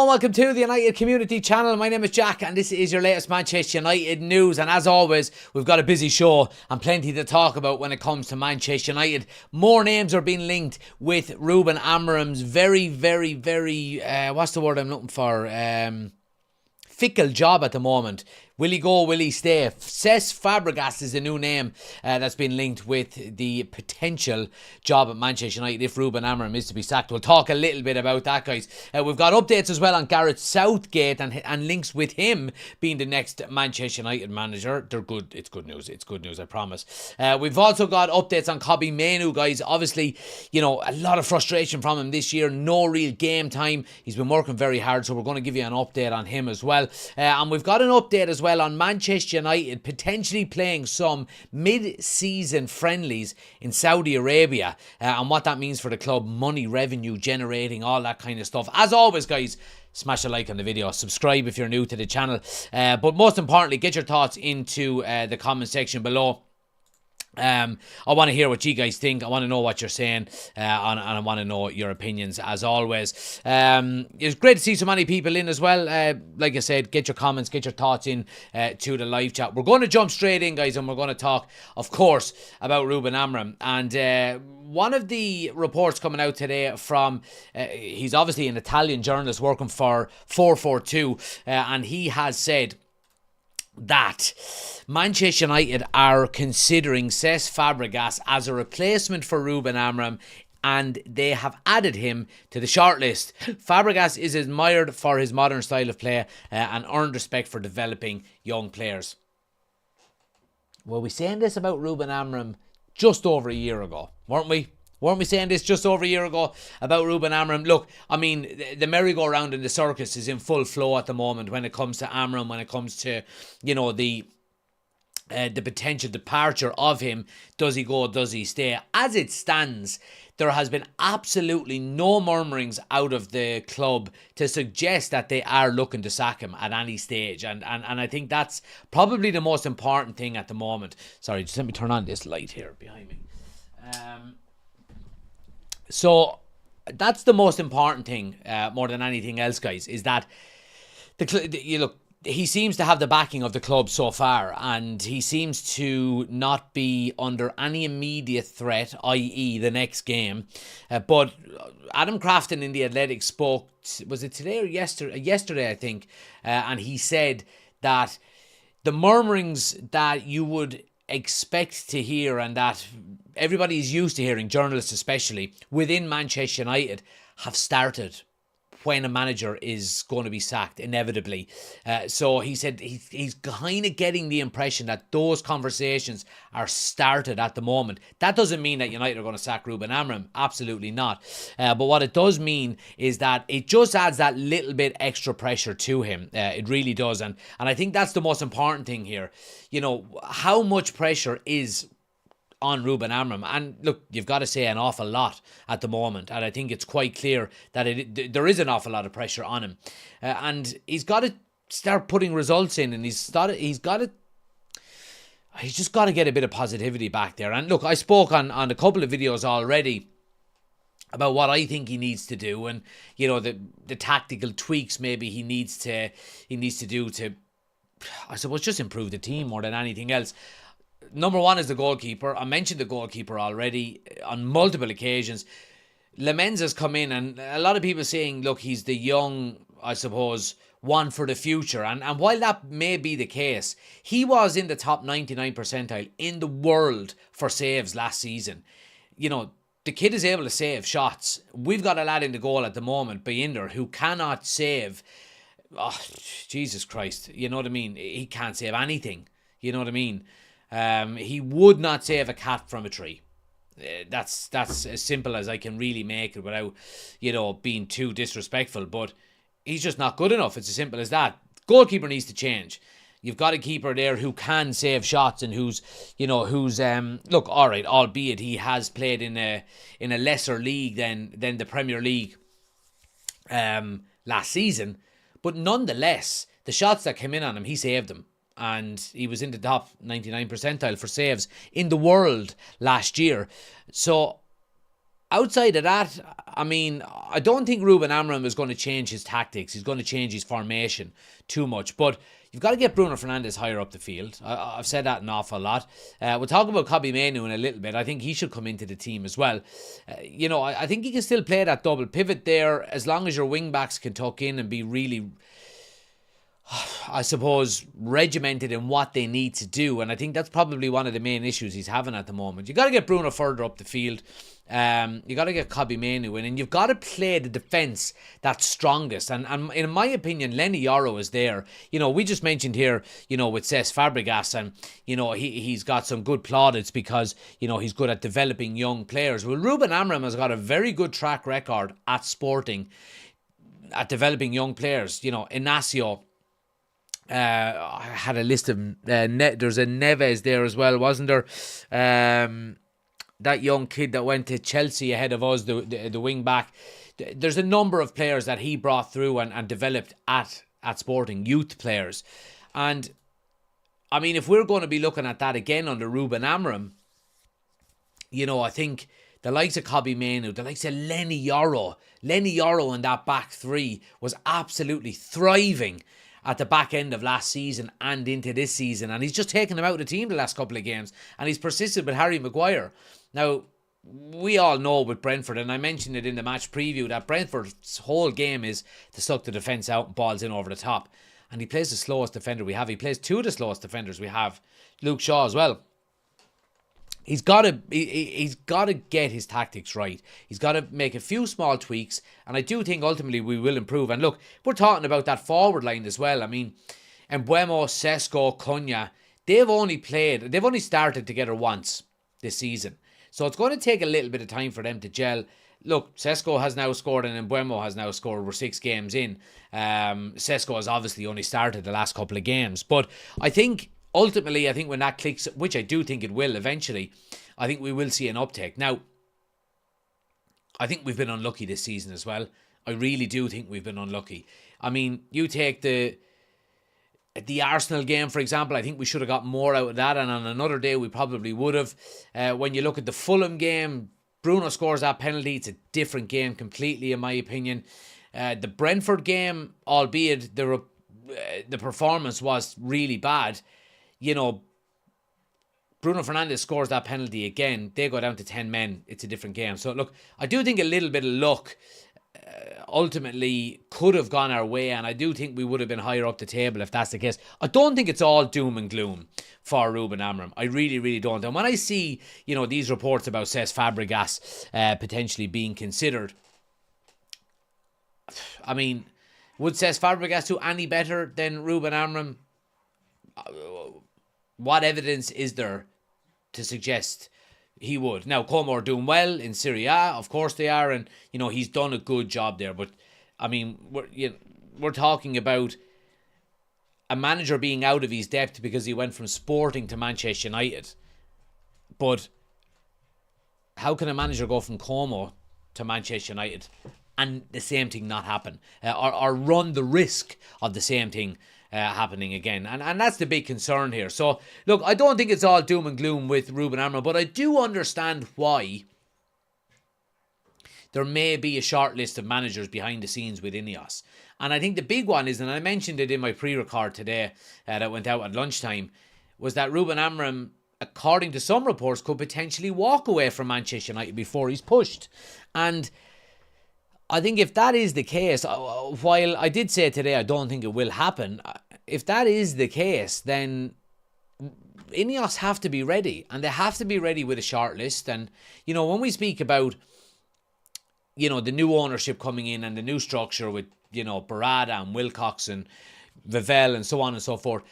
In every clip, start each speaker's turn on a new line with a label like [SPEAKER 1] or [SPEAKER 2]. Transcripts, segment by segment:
[SPEAKER 1] welcome to the United Community Channel. My name is Jack and this is your latest Manchester United news. And as always, we've got a busy show and plenty to talk about when it comes to Manchester United. More names are being linked with Ruben Amorim's very, what's the word I'm looking for? Fickle job at the moment. Will he go? Will he stay? Cesc Fabregas is the new name that's been linked with the potential job at Manchester United if Ruben Amorim is to be sacked. We'll talk a little bit about that, guys. We've got updates as well on Gareth Southgate and links with him being the next Manchester United manager. They're good. It's good news. It's good news, I promise. We've also got updates on Kobbie Mainoo, guys. Obviously, you know, a lot of frustration from him this year. No real game time. He's been working very hard, so we're going to give you an update on him as well. And we've got an update as well on Manchester United potentially playing some mid-season friendlies in Saudi Arabia and what that means for the club, money, revenue generating, all that kind of stuff. As always, guys, smash a like on the video, subscribe if you're new to the channel, but most importantly, get your thoughts into the comment section below. I want to hear what you guys think. I want to know what you're saying, and I want to know your opinions as always. It's great to see so many people in as well. Like I said, get your comments, get your thoughts in to the live chat. We're going to jump straight in, guys, and we're going to talk, of course, about Ruben Amorim. And one of the reports coming out today from, he's obviously an Italian journalist working for 442, and he has said that Manchester United are considering Cesc Fabregas as a replacement for Ruben Amorim, and they have added him to the shortlist. Fabregas is admired for his modern style of play and earned respect for developing young players. Were we saying this about Ruben Amorim just over a year ago, weren't we? Weren't we saying this just over a year ago about Ruben Amorim? Look, I mean, the merry-go-round in the circus is in full flow at the moment when it comes to Amorim, when it comes to, you know, the potential departure of him. Does he go? Does he stay? As it stands, there has been absolutely no murmurings out of the club to suggest that they are looking to sack him at any stage. And I think that's probably the most important thing at the moment. Sorry, just let me turn on this light here behind me. So that's the most important thing, more than anything else, guys, is that he seems to have the backing of the club so far, and he seems to not be under any immediate threat, i.e. the next game. But Adam Crafton in The Athletic spoke, was it today or yesterday, I think, and he said that the murmurings that you would expect to hear and that everybody is used to hearing, journalists especially, within Manchester United, have started when a manager is going to be sacked, inevitably. So he said he's kind of getting the impression that those conversations are started at the moment. That doesn't mean that United are going to sack Ruben Amorim. Absolutely not. But what it does mean is that it just adds that little bit extra pressure to him. It really does. And I think that's the most important thing here. You know, how much pressure is on Ruben Amorim, and look, you've got to say an awful lot at the moment, and I think it's quite clear that there is an awful lot of pressure on him, and he's got to start putting results in, and he's just got to get a bit of positivity back there. And look, I spoke on a couple of videos already about what I think he needs to do, and you know, the tactical tweaks maybe he needs to do to, I suppose, just improve the team more than anything else. Number one is the goalkeeper. I mentioned the goalkeeper already on multiple occasions. Lamens has come in, and a lot of people saying, look, he's the young, I suppose, one for the future. And while that may be the case, he was in the top 99 percentile in the world for saves last season. You know, the kid is able to save shots. We've got a lad in the goal at the moment, Binder, who cannot save. Oh, Jesus Christ. You know what I mean? He can't save anything. You know what I mean? He would not save a cat from a tree. That's as simple as I can really make it without, you know, being too disrespectful. But he's just not good enough. It's as simple as that. Goalkeeper needs to change. You've got a keeper there who can save shots and who's look, all right, albeit he has played in a lesser league than the Premier League last season, but nonetheless, the shots that came in on him, he saved them. And he was in the top 99 percentile for saves in the world last year. So outside of that, I mean, I don't think Ruben Amorim is going to change his tactics. He's going to change his formation too much. But you've got to get Bruno Fernandes higher up the field. I've said that an awful lot. We'll talk about Kobbie Mainoo in a little bit. I think he should come into the team as well. I think he can still play that double pivot there as long as your wing backs can tuck in and be really, I suppose, regimented in what they need to do. And I think that's probably one of the main issues he's having at the moment. You got to get Bruno further up the field. You got to get Kobbie Mainoo in, and you've got to play the defence that's strongest. And in my opinion, Lenny Yoro is there. We just mentioned here, with Cesc Fabregas, and he's got some good plaudits because he's good at developing young players. Well, Ruben Amorim has got a very good track record at Sporting, at developing young players. Inacio. I had a list of there's a Neves there as well, wasn't there? That young kid that went to Chelsea ahead of us, the wing back. There's a number of players that he brought through and developed at Sporting, youth players. And I mean, if we're going to be looking at that again under Ruben Amorim, I think the likes of Kobbie Mainoo, the likes of Lenny Yoro in that back three was absolutely thriving at the back end of last season and into this season, and he's just taken him out of the team the last couple of games, and he's persisted with Harry Maguire. Now, we all know with Brentford, and I mentioned it in the match preview, that Brentford's whole game is to suck the defence out and balls in over the top, and he plays the slowest defender we have. He plays two of the slowest defenders we have, Luke Shaw as well. He's got to get his tactics right. He's got to make a few small tweaks, and I do think ultimately we will improve. And look, we're talking about that forward line as well. I mean, Mbeumo, Sesko, Cunha, they've only started together once this season. So it's going to take a little bit of time for them to gel. Look, Sesko has now scored and Mbeumo has now scored. We're 6 games in. Sesko has obviously only started the last couple of games. But ultimately, I think when that clicks, which I do think it will eventually, I think we will see an uptake. Now, I think we've been unlucky this season as well. I really do think we've been unlucky. I mean, you take the Arsenal game, for example, I think we should have got more out of that, and on another day we probably would have. When you look at the Fulham game, Bruno scores that penalty. It's a different game completely, in my opinion. The Brentford game, albeit the performance was really bad, Bruno Fernandes scores that penalty again. They go down to 10 men. It's a different game. So, look, I do think a little bit of luck ultimately could have gone our way, and I do think we would have been higher up the table if that's the case. I don't think it's all doom and gloom for Ruben Amorim. I really, really don't. And when I see, these reports about Cesc Fabregas potentially being considered, I mean, would Cesc Fabregas do any better than Ruben Amorim? What evidence is there to suggest he would? Now, Como are doing well in Serie A, of course they are, and he's done a good job there. But I mean, we're talking about a manager being out of his depth because he went from Sporting to Manchester United. But how can a manager go from Como to Manchester United and the same thing not happen, or run the risk of the same thing happening again? And that's the big concern here. So, look, I don't think it's all doom and gloom with Ruben Amorim, but I do understand why there may be a short list of managers behind the scenes with Ineos. And I think the big one is, and I mentioned it in my pre-record today that went out at lunchtime, was that Ruben Amorim, according to some reports, could potentially walk away from Manchester United before he's pushed. And I think if that is the case, while I did say today I don't think it will happen, if that is the case, then Ineos have to be ready, and they have to be ready with a short list. And, when we speak about, the new ownership coming in and the new structure with, Barada and Wilcox and Vivel and so on and so forth,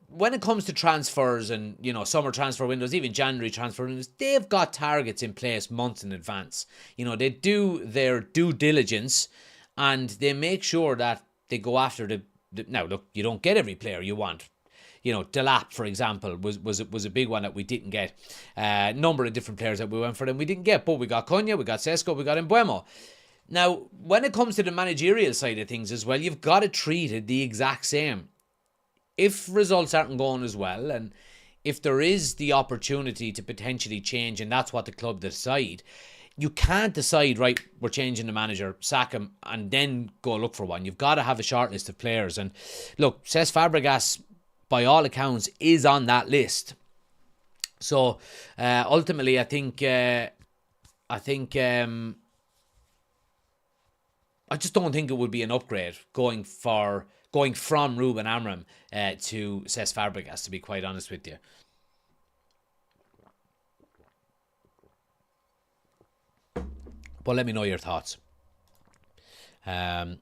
[SPEAKER 1] when it comes to transfers and, summer transfer windows, even January transfer windows, they've got targets in place months in advance. They do their due diligence and they make sure that they go after now, look, you don't get every player you want. Delap, for example, was a big one that we didn't get. Number of different players that we went for and we didn't get, but we got Cunha, we got Sesko, we got Mbeumo. Now, when it comes to the managerial side of things as well, you've got to treat it the exact same. If results aren't going as well, and if there is the opportunity to potentially change, and that's what the club decide, you can't decide, right, we're changing the manager, sack him, and then go look for one. You've got to have a short list of players. And look, Cesc Fabregas, by all accounts, is on that list. So ultimately, I just don't think it would be an upgrade going from Ruben Amorim to Cesc Fabregas, to be quite honest with you. But let me know your thoughts. Ned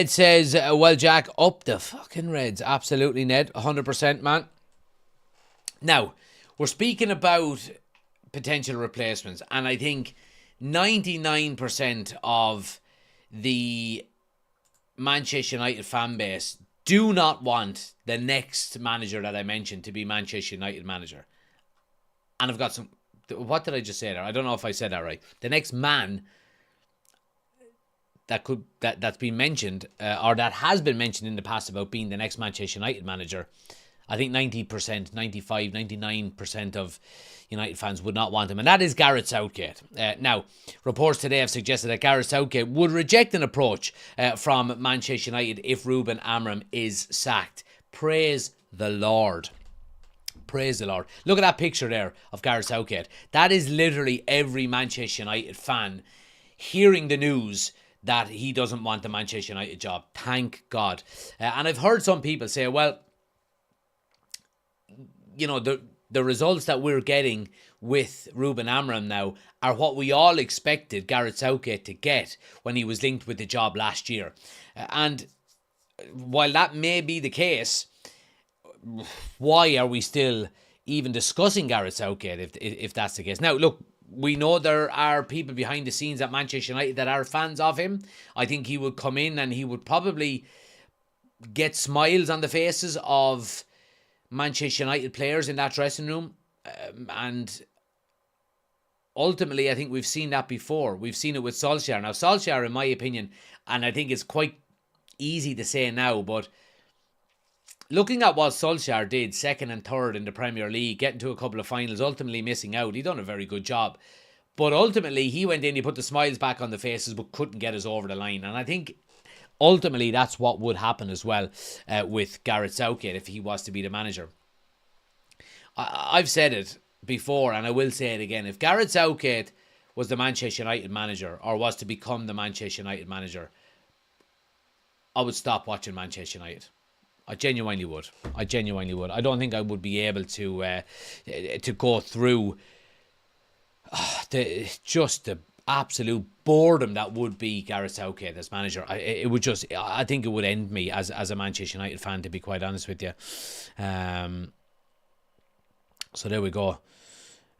[SPEAKER 1] says, well, Jack, up the fucking Reds. Absolutely, Ned. 100%, man. Now, we're speaking about potential replacements, and I think 99% of the Manchester United fan base do not want the next manager that I mentioned to be Manchester United manager. And I've got some... What did I just say there? I don't know if I said that right. The next man that's been mentioned, or that has been mentioned in the past about being the next Manchester United manager, I think 90%, 95, 99% of United fans would not want him, and that is Gareth Southgate. Now, reports today have suggested that Gareth Southgate would reject an approach from Manchester United if Ruben Amorim is sacked. Praise the Lord. Praise the Lord. Look at that picture there of Gareth Southgate. That is literally every Manchester United fan hearing the news that he doesn't want the Manchester United job. Thank God. And I've heard some people say, well, you know, the results that we're getting with Ruben Amorim now are what we all expected Gareth Southgate to get when he was linked with the job last year. And while that may be the case, why are we still even discussing Gareth Southgate if that's the case? Now, look, we know there are people behind the scenes at Manchester United that are fans of him. I think he would come in and he would probably get smiles on the faces of Manchester United players in that dressing room. And ultimately, I think we've seen that before. We've seen it with Solskjaer. Now, Solskjaer, in my opinion, and I think it's quite easy to say now, but looking at what Solskjaer did, second and third in the Premier League, getting to a couple of finals, ultimately missing out, he done a very good job. But ultimately, he went in, he put the smiles back on the faces, but couldn't get us over the line. And I think ultimately that's what would happen as well with Gareth Southgate if he was to be the manager. I've said it before, and I will say it again. If Gareth Southgate was the Manchester United manager, or was to become the Manchester United manager, I would stop watching Manchester United. I genuinely would. I don't think I would be able to go through the absolute boredom that would be Gareth Southgate as manager. I think it would end me as a Manchester United fan, to be quite honest with you. So there we go.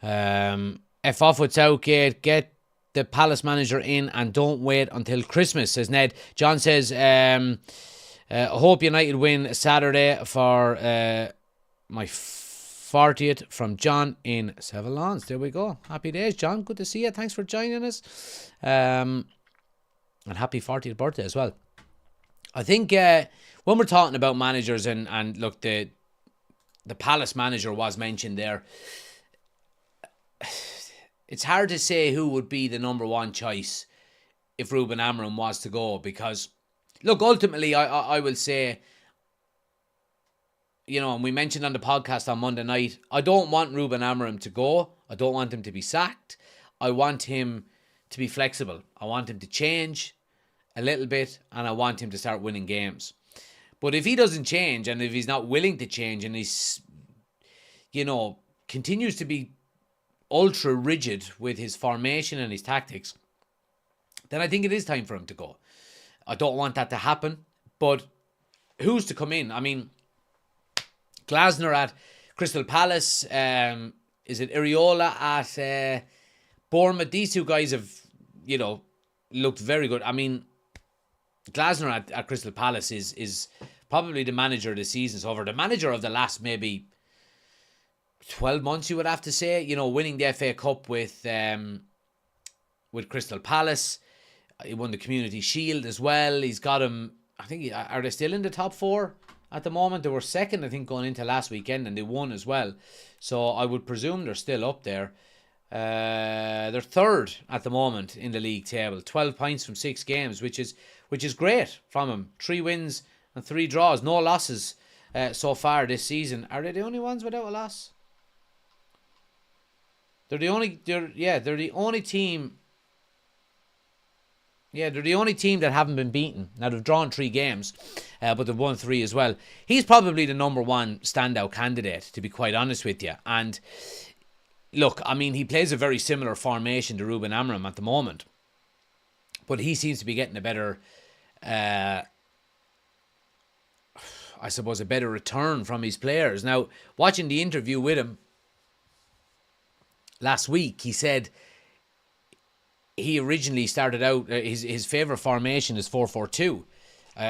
[SPEAKER 1] F off with Southgate. Get the Palace manager in and don't wait until Christmas, says Ned. John says, I hope United win Saturday for my 40th from John in Sevillans. There we go. Happy days, John. Good to see you. Thanks for joining us. And happy 40th birthday as well. I think when we're talking about managers and look, the Palace manager was mentioned there. It's hard to say who would be the number one choice if Ruben Amorim was to go, because look, ultimately, I will say, you know, and we mentioned on the podcast on Monday night, I don't want Ruben Amorim to go. I don't want him to be sacked. I want him to be flexible. I want him to change a little bit, and I want him to start winning games. But if he doesn't change, and if he's not willing to change, and he's, you know, continues to be ultra rigid with his formation and his tactics, then I think it is time for him to go. I don't want that to happen, but who's to come in? I mean, Glasner at Crystal Palace, is it Iriola at Bournemouth? These two guys have, you know, looked very good. I mean, Glasner at Crystal Palace is probably the manager of the season so far, the manager of the last maybe 12 months, you would have to say. You know, winning the FA Cup with Crystal Palace. He won the Community Shield as well. He's got him, I think, are they still in the top four at the moment. They were second, I think, going into last weekend, and they won as well. So I would presume they're still up there. They're third at the moment in the league table, 12 points from 6 games, which is great from them. 3 wins and 3 draws, no losses so far this season. Are they the only ones without a loss? They're the only team. Yeah, they're the only team that haven't been beaten. Now, they've drawn 3 games, but they've won 3 as well. He's probably the number one standout candidate, to be quite honest with you. And look, I mean, he plays a very similar formation to Ruben Amorim at the moment, but he seems to be getting a better, I suppose, a better return from his players. Now, watching the interview with him last week, he said he originally started out, his favourite formation is 4-4-2,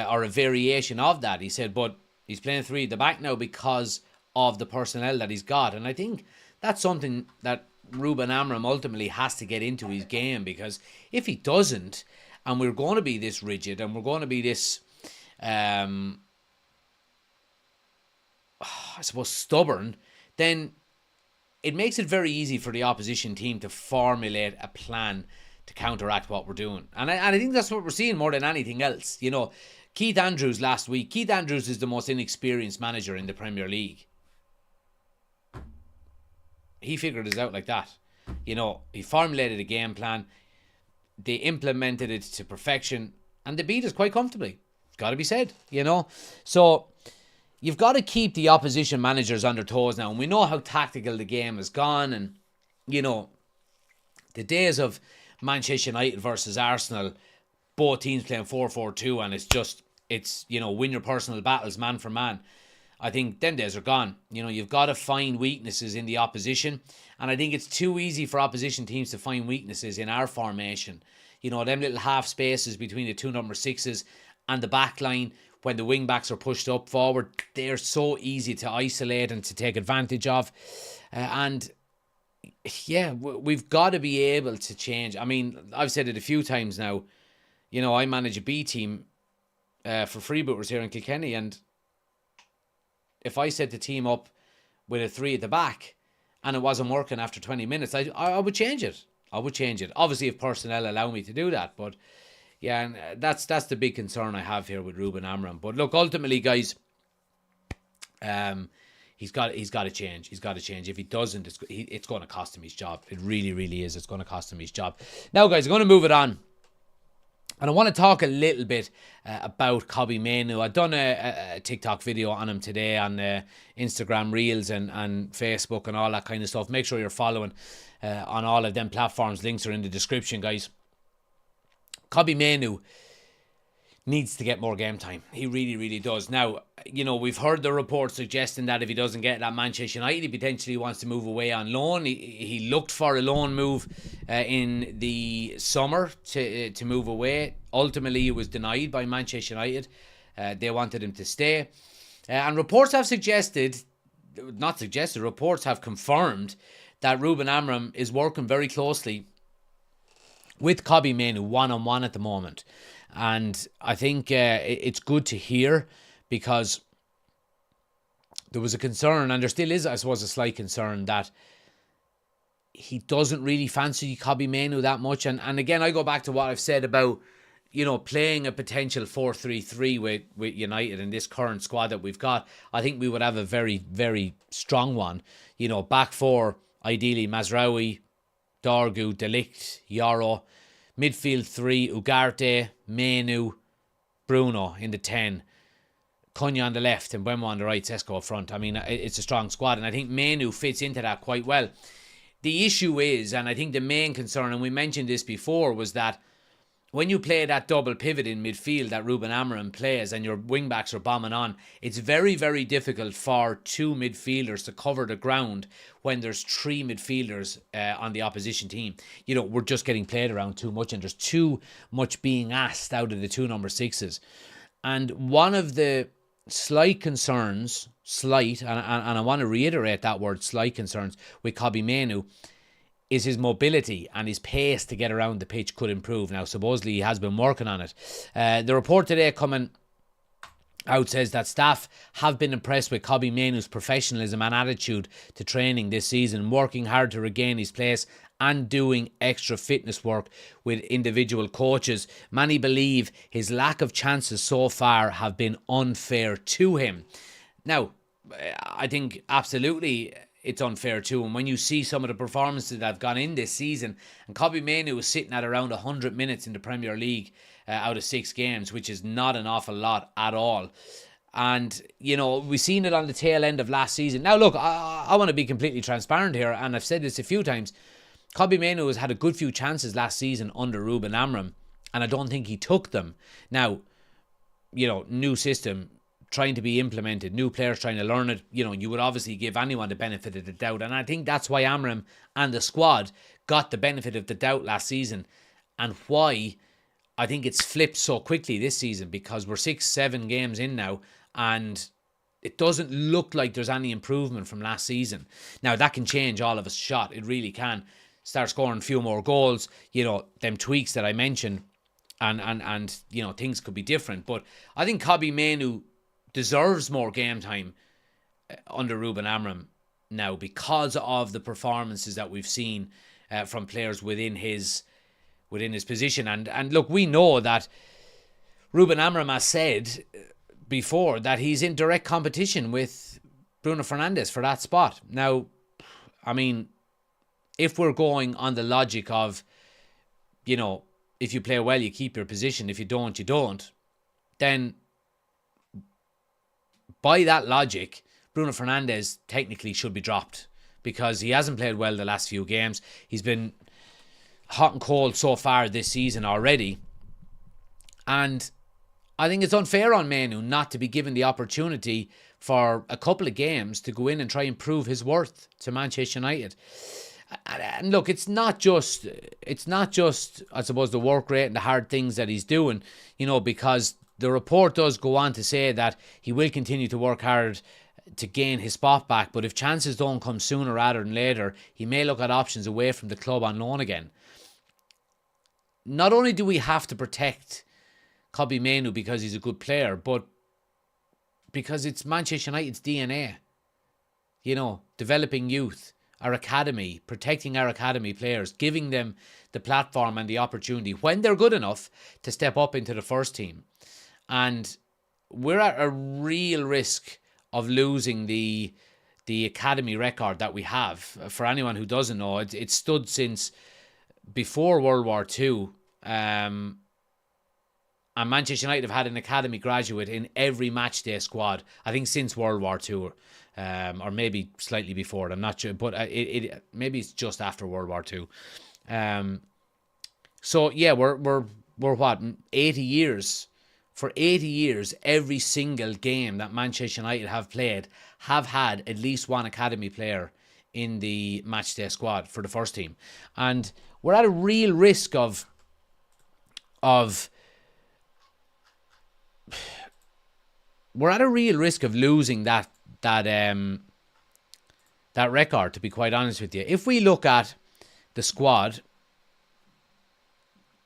[SPEAKER 1] or a variation of that. He said, but he's playing 3 at the back now because of the personnel that he's got. And I think that's something that Ruben Amorim ultimately has to get into his game, because if he doesn't, and we're going to be this rigid, and we're going to be this, I suppose, stubborn, then it makes it very easy for the opposition team to formulate a plan to counteract what we're doing. And I think that's what we're seeing more than anything else. You know, Keith Andrews last week. Keith Andrews is the most inexperienced manager in the Premier League. He figured it out like that. You know, he formulated a game plan. They implemented it to perfection, and they beat us quite comfortably. It's got to be said, you know. So you've got to keep the opposition managers on their toes now. And we know how tactical the game has gone. And, you know, the days of Manchester United versus Arsenal, both teams playing 4-4-2, and it's you know, win your personal battles man for man. I think them days are gone. You know, you've got to find weaknesses in the opposition, and I think it's too easy for opposition teams to find weaknesses in our formation. You know, them little half spaces between the 2 number 6s and the back line, when the wing backs are pushed up forward, they're so easy to isolate and to take advantage of. And yeah, we've got to be able to change. I mean, I've said it a few times now. You know, I manage a B team for freebooters here in Kilkenny, and if I set the team up with a 3 at the back and it wasn't working after 20 minutes, I would change it. I would change it. Obviously, if personnel allow me to do that. But yeah, and that's the big concern I have here with Ruben Amorim. But look, ultimately, guys, he's got to change. He's got to change. If he doesn't, it's going to cost him his job. It really, really is. It's going to cost him his job. Now, guys, I'm going to move it on. And I want to talk a little bit about Kobbie Mainoo. I've done a TikTok video on him today on Instagram Reels and Facebook and all that kind of stuff. Make sure you're following on all of them platforms. Links are in the description, guys. Kobbie Mainoo needs to get more game time. He really, really does. Now, you know, we've heard the reports suggesting that if he doesn't get that Manchester United, he potentially wants to move away on loan. He looked for a loan move in the summer to move away. Ultimately, he was denied by Manchester United. They wanted him to stay. And reports have reports have confirmed that Ruben Amorim is working very closely with Kobbie Mainoo one-on-one at the moment. And I think it's good to hear, because there was a concern, and there still is, I suppose, a slight concern that he doesn't really fancy Kobbie Mainoo that much. And again, I go back to what I've said about, you know, playing a potential 4-3-3 with United in this current squad that we've got. I think we would have a very, very strong one. You know, back 4, ideally Mazraoui, Dorgu, De Ligt, Yoro. Midfield 3, Ugarte, Mainoo, Bruno in the 10. Cunha on the left and Mbeumo on the right, Sesko up front. I mean, it's a strong squad, and I think Mainoo fits into that quite well. The issue is, and I think the main concern, and we mentioned this before, was that when you play that double pivot in midfield that Ruben Amorim plays and your wing-backs are bombing on, it's very, very difficult for 2 midfielders to cover the ground when there's 3 midfielders on the opposition team. You know, we're just getting played around too much, and there's too much being asked out of the 2 number 6s. And one of the slight concerns, and I want to reiterate that word, slight concerns, with Kobbie Mainoo, is his mobility and his pace to get around the pitch could improve. Now, supposedly he has been working on it. The report today coming out says that staff have been impressed with Kobbie Mainoo's professionalism and attitude to training this season, working hard to regain his place and doing extra fitness work with individual coaches. Many believe his lack of chances so far have been unfair to him. Now, I think absolutely it's unfair to him. When you see some of the performances that have gone in this season, and Kobbie Mainoo is sitting at around 100 minutes in the Premier League out of 6 games, which is not an awful lot at all. And, you know, we've seen it on the tail end of last season. Now, look, I want to be completely transparent here, and I've said this a few times. Kobbie Mainoo has had a good few chances last season under Ruben Amorim, and I don't think he took them. Now, you know, new system trying to be implemented, new players trying to learn it. You know, you would obviously give anyone the benefit of the doubt, and I think that's why Amorim and the squad got the benefit of the doubt last season, and why I think it's flipped so quickly this season, because we're 6-7 games in now and it doesn't look like there's any improvement from last season. Now, that can change all of a shot. It really can. Start scoring a few more goals, you know, them tweaks that I mentioned, and you know, things could be different. But I think Kobbie Mainoo deserves more game time under Ruben Amorim now, because of the performances that we've seen from players within his position. And look, we know that Ruben Amorim has said before that he's in direct competition with Bruno Fernandes for that spot. Now, I mean, if we're going on the logic of, you know, if you play well, you keep your position. If you don't, you don't. Then, by that logic, Bruno Fernandes technically should be dropped, because he hasn't played well the last few games. He's been hot and cold so far this season already. And I think it's unfair on Mainoo not to be given the opportunity for a couple of games to go in and try and prove his worth to Manchester United. And look, it's not just, I suppose, the work rate and the hard things that he's doing, you know, because the report does go on to say that he will continue to work hard to gain his spot back, but if chances don't come sooner rather than later, he may look at options away from the club on loan again. Not only do we have to protect Kobbie Mainoo because he's a good player, but because it's Manchester United's DNA. You know, developing youth, our academy, protecting our academy players, giving them the platform and the opportunity when they're good enough to step up into the first team. And we're at a real risk of losing the academy record that we have. For anyone who doesn't know, it stood since before World War II. And Manchester United have had an academy graduate in every matchday squad, I think, since World War II, or maybe slightly before it. I'm not sure, but it maybe it's just after World War II. So yeah, we're what, 80 years. For 80 years, every single game that Manchester United have played have had at least one academy player in the matchday squad for the first team. And we're at a real risk of losing that record, to be quite honest with you. If we look at the squad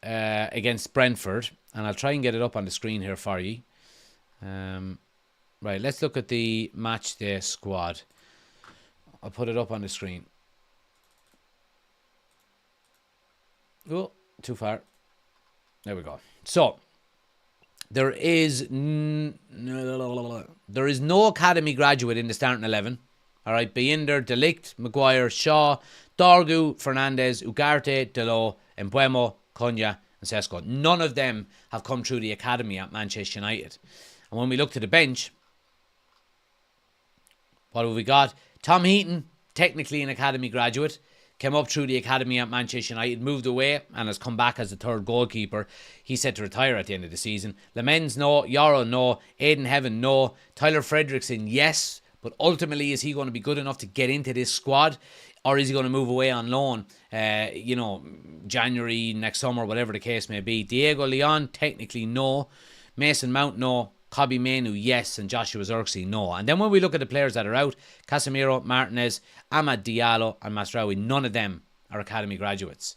[SPEAKER 1] against Brentford, and I'll try and get it up on the screen here for you. Right, let's look at the matchday squad. I'll put it up on the screen. Oh, too far. There we go. So, there is no academy graduate in the starting 11. All right, Binder, De Ligt, Maguire, Shaw, Dorgu, Fernandes, Ugarte, Delot, Mbeumo, Cunha, and Sesko. None of them have come through the academy at Manchester United. And when we look to the bench, what have we got? Tom Heaton, technically an academy graduate, came up through the academy at Manchester United, moved away and has come back as the third goalkeeper. He's set to retire at the end of the season. Lemens, no. Yoro, no. Aidan Heaven, no. Tyler Fredrickson, yes. But ultimately, is he going to be good enough to get into this squad? Or is he going to move away on loan, January, next summer, whatever the case may be? Diego Leon, technically no. Mason Mount, no. Kobbie Mainoo, yes. And Joshua Zirkzee, no. And then when we look at the players that are out, Casemiro, Martinez, Amad Diallo and Masraoui, none of them are academy graduates.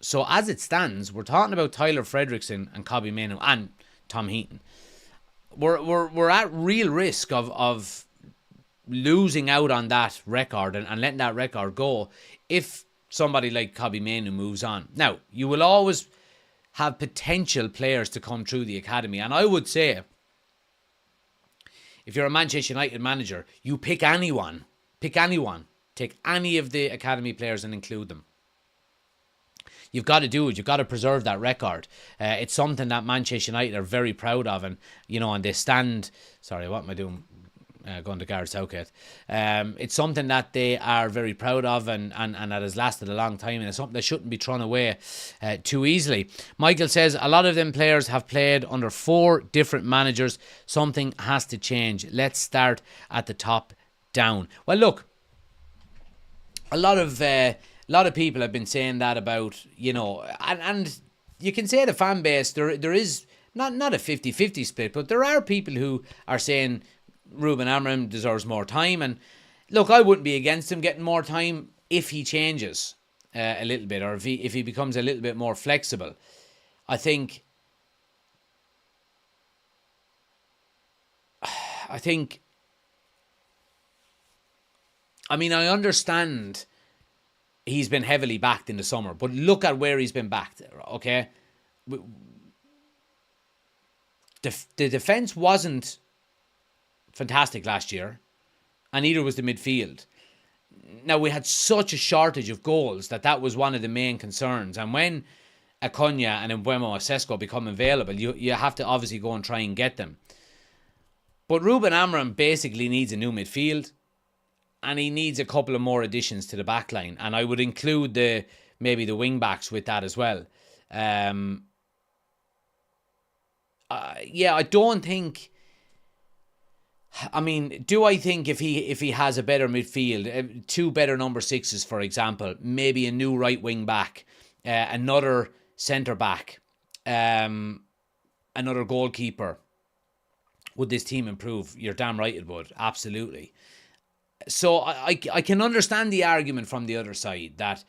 [SPEAKER 1] So as it stands, we're talking about Tyler Fredrickson and Kobbie Mainoo and Tom Heaton. we're at real risk of losing out on that record and letting that record go if somebody like Kobbie Mainoo moves on. Now, you will always have potential players to come through the academy, and I would say if you're a Manchester United manager, you pick anyone. Take any of the academy players and include them. You've got to do it. You've got to preserve that record. It's something that Manchester United are very proud of, and and they stand. Sorry, what am I doing? Going to Gareth Southgate. It's something that they are very proud of, and that has lasted a long time, and it's something that shouldn't be thrown away too easily. Michael says a lot of them players have played under 4 different managers. Something has to change. Let's start at the top down. Well, look, a lot of people have been saying that about, and you can say the fan base, there is not a 50-50 split, but there are people who are saying Ruben Amorim deserves more time. And look, I wouldn't be against him getting more time if he changes a little bit, or if he becomes a little bit more flexible. I understand he's been heavily backed in the summer, but look at where he's been backed, okay? The defence wasn't fantastic last year, and neither was the midfield. Now, we had such a shortage of goals that was one of the main concerns, and when Acuna and Mbuemo Sesko become available, you have to obviously go and try and get them. But Ruben Amorim basically needs a new midfield, and he needs a couple of more additions to the back line. And I would include maybe the wing backs with that as well. I don't think... do I think if he has a better midfield, 2 better number 6s, for example, maybe a new right wing back, another centre back, another goalkeeper, would this team improve? You're damn right it would. Absolutely. So I can understand the argument from the other side that,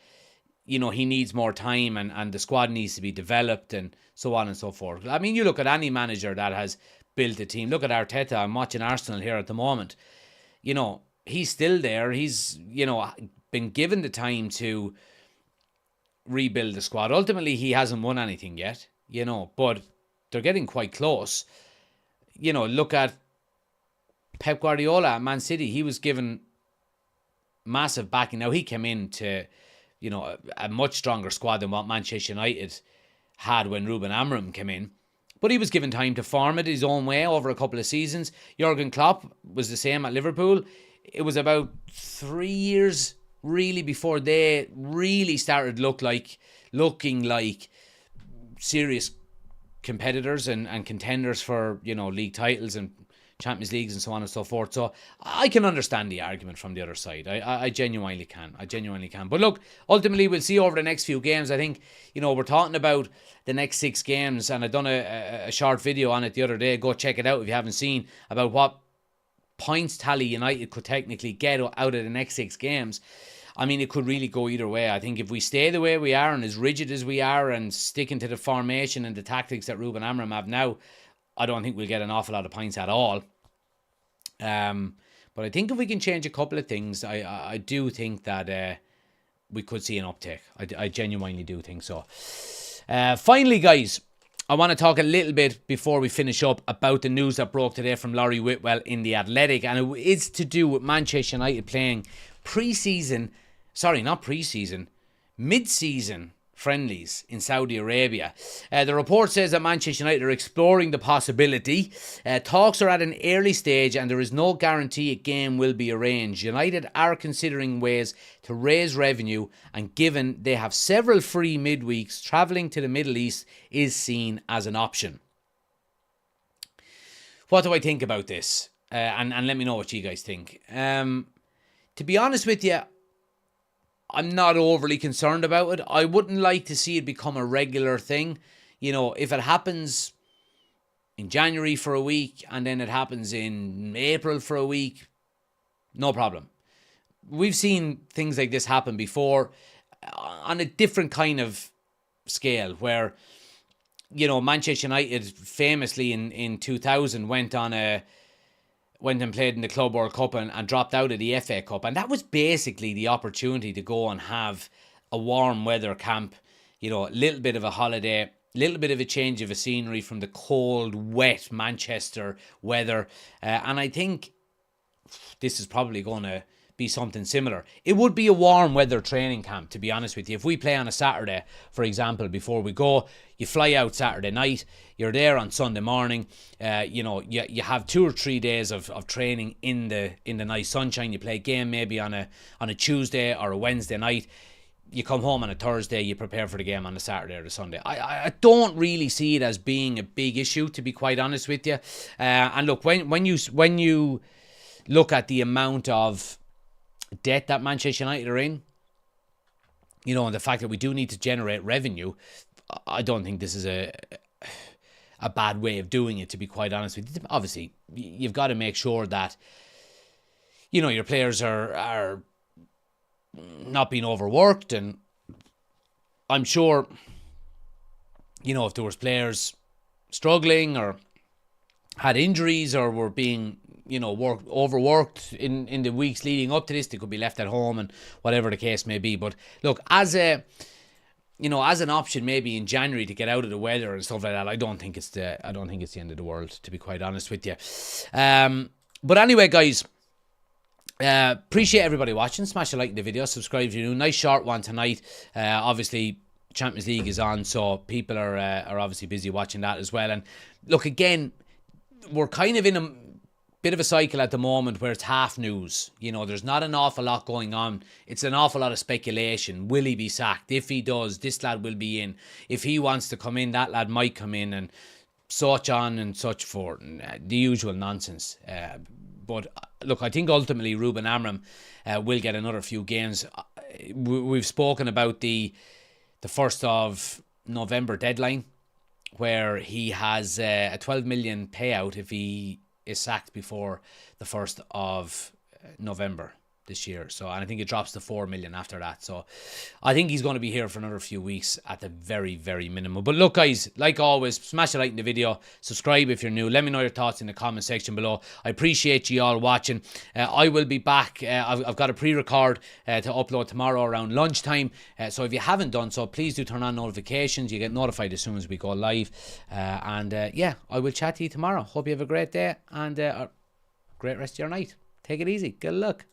[SPEAKER 1] he needs more time and the squad needs to be developed and so on and so forth. You look at any manager that has built a team. Look at Arteta. I'm watching Arsenal here at the moment. He's still there. He's, been given the time to rebuild the squad. Ultimately, he hasn't won anything yet, but they're getting quite close. Look at Pep Guardiola at Man City. He was given massive backing. Now, he came into, a much stronger squad than what Manchester United had when Ruben Amorim came in. But he was given time to form it his own way over a couple of seasons. Jurgen Klopp was the same at Liverpool. It was about 3 years, really, before they really started looking like serious competitors and contenders for, league titles and Champions Leagues and so on and so forth. So I can understand the argument from the other side. I genuinely can. But look, ultimately we'll see over the next few games. I think, we're talking about the next 6 games, and I've done a short video on it the other day. Go check it out if you haven't seen, about what points tally United could technically get out of the next 6 games. It could really go either way. I think if we stay the way we are and as rigid as we are and sticking to the formation and the tactics that Ruben Amorim have now, I don't think we'll get an awful lot of points at all. But I think if we can change a couple of things, I do think that we could see an uptick. I genuinely do think so. Finally, guys, I want to talk a little bit before we finish up about the news that broke today from Laurie Whitwell in The Athletic, and it is to do with Manchester United playing mid-season friendlies in Saudi Arabia. The report says that Manchester United are exploring the possibility. Talks are at an early stage and there is no guarantee a game will be arranged. United are considering ways to raise revenue, and given they have several free midweeks, travelling to the Middle East is seen as an option. What do I think about this? And let me know what you guys think. To be honest with you, I'm not overly concerned about it. I wouldn't like to see it become a regular thing. If it happens in January for a week and then it happens in April for a week, no problem. We've seen things like this happen before on a different kind of scale, where you know, Manchester United famously in 2000 went and played in the Club World Cup and dropped out of the FA Cup. And that was basically the opportunity to go and have a warm weather camp, you know, a little bit of a holiday, a little bit of a change of a scenery from the cold, wet Manchester weather. And I think this is probably going to be something similar. It would be a warm weather training camp, to be honest with you. If we play on a Saturday, for example, before we go, you fly out Saturday night, you're there on Sunday morning, you know, you have 2 or 3 days of training in the nice sunshine. You play a game maybe on a Tuesday or a Wednesday night. You come home on a Thursday, you prepare for the game on a Saturday or a Sunday. I don't really see it as being a big issue, to be quite honest with you. And look, when you look at the amount of debt that Manchester United are in, you know, and the fact that we do need to generate revenue, I don't think this is a bad way of doing it, to be quite honest with you. Obviously, you've got to make sure that, you know, your players are not being overworked. And I'm sure, you know, if there was players struggling or had injuries or were being, you know, overworked in the weeks leading up to this, they could be left at home and whatever the case may be. But look, as an option maybe in January to get out of the weather and stuff like that, I don't think it's the end of the world, to be quite honest with you. But anyway, guys, appreciate everybody watching. Smash a like in the video, subscribe if you're new. Nice short one tonight. Obviously Champions League is on, so people are obviously busy watching that as well. And look, again, we're kind of in a bit of a cycle at the moment where it's half news. You know, there's not an awful lot going on. It's an awful lot of speculation. Will he be sacked? If he does, this lad will be in. If he wants to come in, that lad might come in, and such on and such forth. The usual nonsense. But look, I think ultimately Ruben Amorim will get another few games. We've spoken about the 1st of November deadline, where he has a 12 million payout if he is sacked before the 1st of November this year. So, and I think it drops to 4 million after that. So I think he's going to be here for another few weeks at the very, very minimum. But look, guys, like always, smash a like in the video, subscribe if you're new, let me know your thoughts in the comment section below. I appreciate you all watching. I will be back. I've got a pre-record to upload tomorrow around lunchtime. So if you haven't done so, please do turn on notifications. You get notified as soon as we go live. Yeah, I will chat to you tomorrow. Hope you have a great day and a great rest of your night. Take it easy. Good luck.